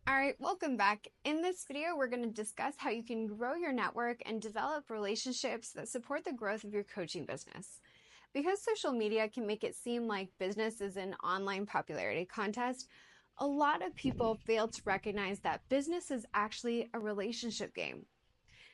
All right, welcome back. In this video, we're going to discuss how you can grow your network and develop relationships that support the growth of your coaching business. Because social media can make it seem like business is an online popularity contest, a lot of people fail to recognize that business is actually a relationship game.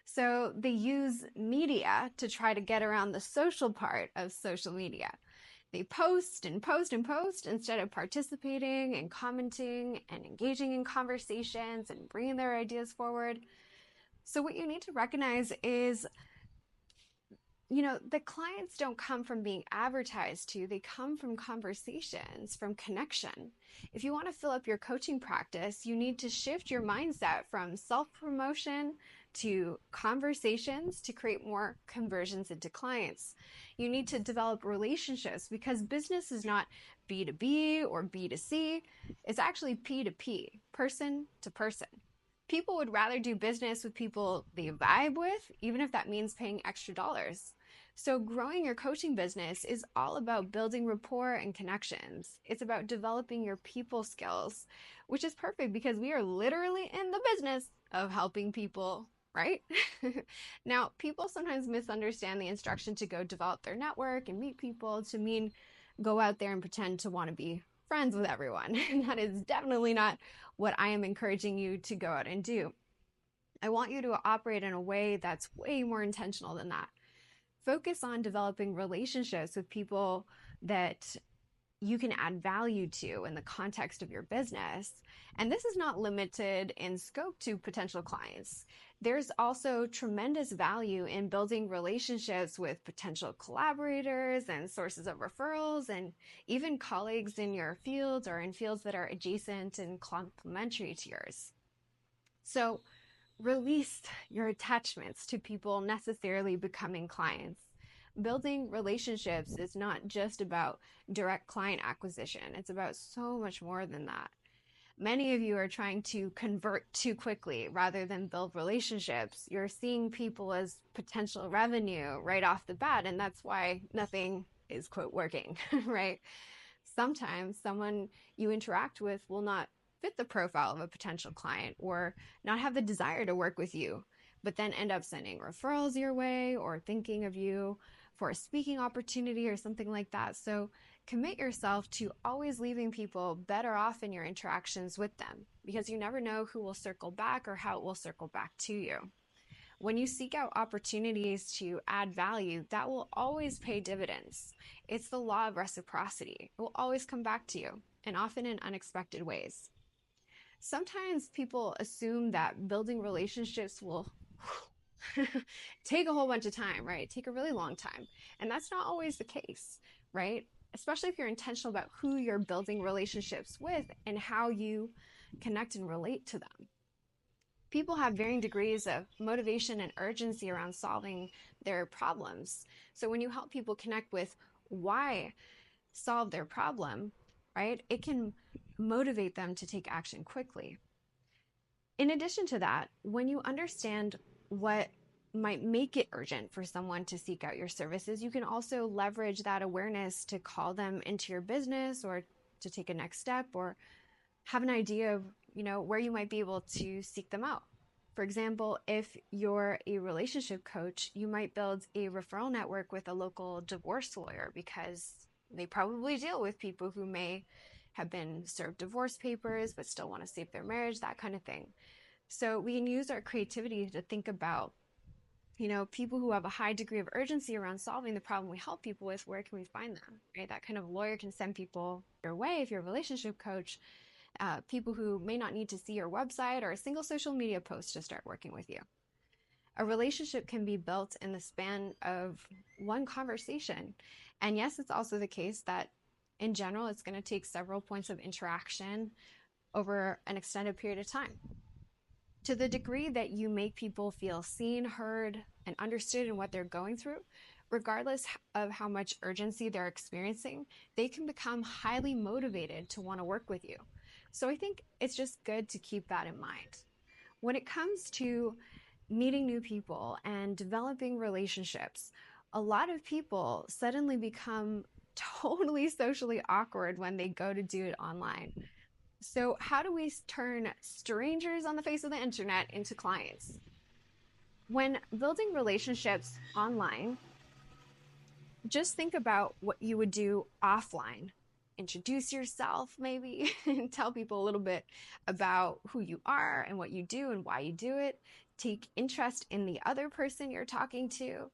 So they use media to try to get around the social part of social media. They post and post and post instead of participating and commenting and engaging in conversations and bringing their ideas forward. So, what you need to recognize is the clients don't come from being advertised to, they come from conversations, from connection. If you want to fill up your coaching practice, you need to shift your mindset from self promotion to conversations to create more conversions into clients. You need to develop relationships because business is not B2B or B2C, it's actually P2P, person to person. People would rather do business with people they vibe with, even if that means paying extra dollars. So, growing your coaching business is all about building rapport and connections. It's about developing your people skills, which is perfect because we are literally in the business of helping people, right? Now, people sometimes misunderstand the instruction to go develop their network and meet people to mean go out there and pretend to want to be friends with everyone. And that is definitely not what I am encouraging you to go out and do. I want you to operate in a way that's way more intentional than that. Focus on developing relationships with people that you can add value to in the context of your business. And this is not limited in scope to potential clients. There's also tremendous value in building relationships with potential collaborators and sources of referrals, and even colleagues in your fields or in fields that are adjacent and complementary to yours. So, release your attachments to people necessarily becoming clients. Building relationships is not just about direct client acquisition, it's about so much more than that. Many of you are trying to convert too quickly rather than build relationships. You're seeing people as potential revenue right off the bat, and that's why nothing is, quote, working, right? Sometimes someone you interact with will not fit the profile of a potential client or not have the desire to work with you, but then end up sending referrals your way or thinking of you for a speaking opportunity or something like that. So commit yourself to always leaving people better off in your interactions with them because you never know who will circle back or how it will circle back to you. When you seek out opportunities to add value, that will always pay dividends. It's the law of reciprocity. It will always come back to you, and often in unexpected ways. Sometimes people assume that building relationships will take a whole bunch of time, right? Take a really long time. And that's not always the case, right? Especially if you're intentional about who you're building relationships with and how you connect and relate to them. People have varying degrees of motivation and urgency around solving their problems. So when you help people connect with why solve their problem, right, it can motivate them to take action quickly. In addition to that, when you understand what might make it urgent for someone to seek out your services, you can also leverage that awareness to call them into your business or to take a next step or have an idea of, where you might be able to seek them out. For example, if you're a relationship coach, you might build a referral network with a local divorce lawyer because they probably deal with people who may have been served divorce papers but still want to save their marriage, that kind of thing. So we can use our creativity to think about, people who have a high degree of urgency around solving the problem we help people with, where can we find them, right? That kind of lawyer can send people your way if you're a relationship coach, people who may not need to see your website or a single social media post to start working with you. A relationship can be built in the span of one conversation. And yes, it's also the case that in general, it's going to take several points of interaction over an extended period of time. To the degree that you make people feel seen, heard, and understood in what they're going through, regardless of how much urgency they're experiencing, they can become highly motivated to want to work with you. So I think it's just good to keep that in mind. When it comes to meeting new people and developing relationships, a lot of people suddenly become totally socially awkward when they go to do it online. So, how do we turn strangers on the face of the internet into clients? When building relationships online, just think about what you would do offline. Introduce yourself, maybe, and tell people a little bit about who you are and what you do and why you do it. Take interest in the other person you're talking to,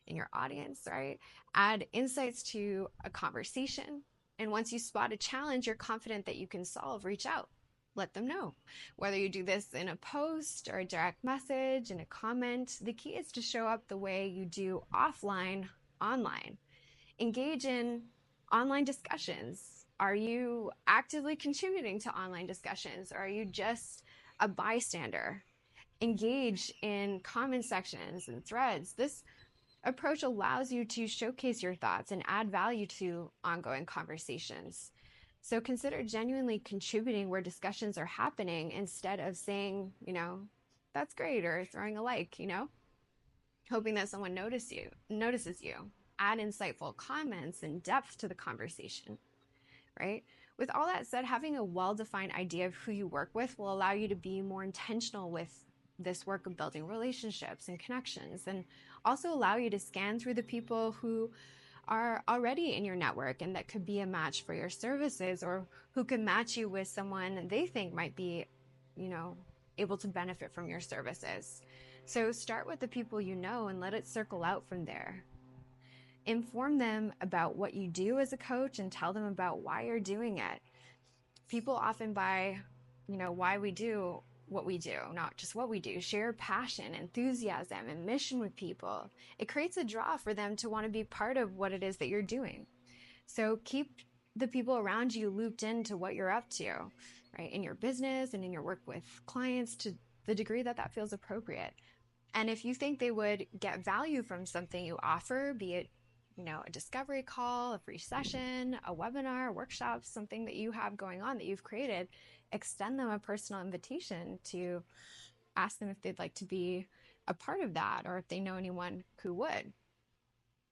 in your audience, right? Add insights to a conversation. And once you spot a challenge you're confident that you can solve, reach out. Let them know. Whether you do this in a post or a direct message, in a comment, the key is to show up the way you do offline online. Engage in online discussions. Are you actively contributing to online discussions, or are you just a bystander? Engage in comment sections and threads. This approach allows you to showcase your thoughts and add value to ongoing conversations. So consider genuinely contributing where discussions are happening instead of saying, that's great, or throwing a like, hoping that someone notices you. Add insightful comments and depth to the conversation, right? With all that said, having a well-defined idea of who you work with will allow you to be more intentional with this work of building relationships and connections, and also allow you to scan through the people who are already in your network and that could be a match for your services, or who can match you with someone they think might be, able to benefit from your services. So start with the people you know and let it circle out from there. Inform them about what you do as a coach and tell them about why you're doing it. People often buy, why we do what we do, not just what we do. Share passion, enthusiasm, and mission with people. It creates a draw for them to want to be part of what it is that you're doing. So keep the people around you looped into what you're up to, right? In your business and in your work with clients, to the degree that that feels appropriate. And if you think they would get value from something you offer, be it, a discovery call, a free session, a webinar, a workshop, something that you have going on that you've created, extend them a personal invitation to ask them if they'd like to be a part of that, or if they know anyone who would.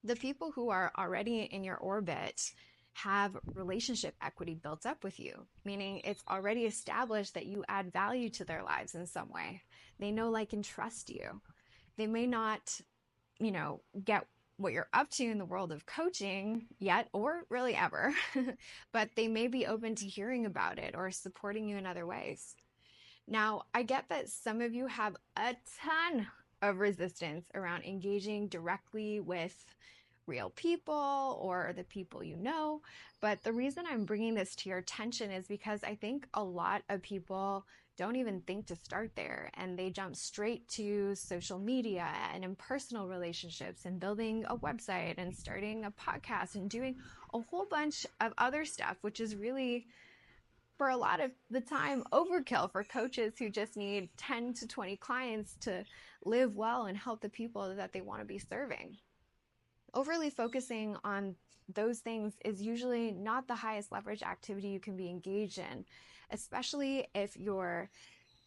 The people who are already in your orbit have relationship equity built up with you, meaning it's already established that you add value to their lives in some way. They know, like, and trust you. They may not, get what you're up to in the world of coaching yet, or really ever, but they may be open to hearing about it or supporting you in other ways. Now, I get that some of you have a ton of resistance around engaging directly with real people or the people you know, but the reason I'm bringing this to your attention is because I think a lot of people don't even think to start there, and they jump straight to social media and impersonal relationships and building a website and starting a podcast and doing a whole bunch of other stuff, which is really, for a lot of the time, overkill for coaches who just need 10 to 20 clients to live well and help the people that they want to be serving. Overly focusing on those things is usually not the highest leverage activity you can be engaged in, especially if you're,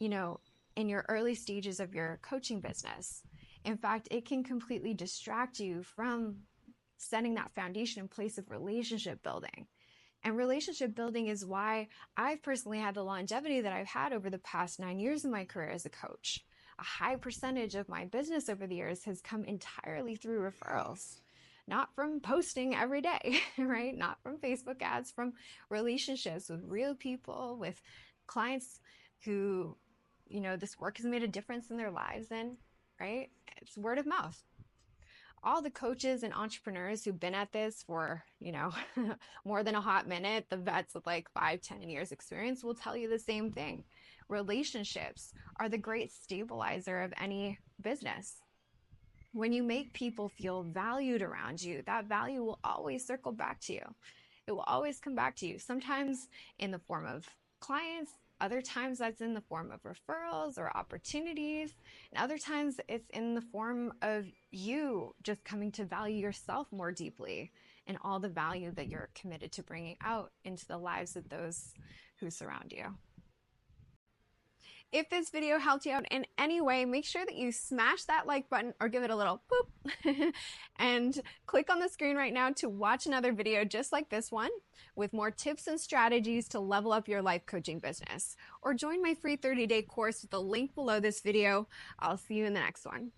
in your early stages of your coaching business. In fact, it can completely distract you from setting that foundation in place of relationship building. And relationship building is why I've personally had the longevity that I've had over the past 9 years of my career as a coach. A high percentage of my business over the years has come entirely through referrals, not from posting every day, right? Not from Facebook ads, from relationships with real people, with clients who, this work has made a difference in their lives in, right? It's word of mouth. All the coaches and entrepreneurs who've been at this for, more than a hot minute, the vets with like 5-10 years experience, will tell you the same thing. Relationships are the great stabilizer of any business. When you make people feel valued around you, that value will always circle back to you. It will always come back to you, sometimes in the form of clients, other times that's in the form of referrals or opportunities, and other times it's in the form of you just coming to value yourself more deeply and all the value that you're committed to bringing out into the lives of those who surround you. If this video helped you out in any way, make sure that you smash that like button or give it a little boop and click on the screen right now to watch another video just like this one with more tips and strategies to level up your life coaching business. Or join my free 30-day course with the link below this video. I'll see you in the next one.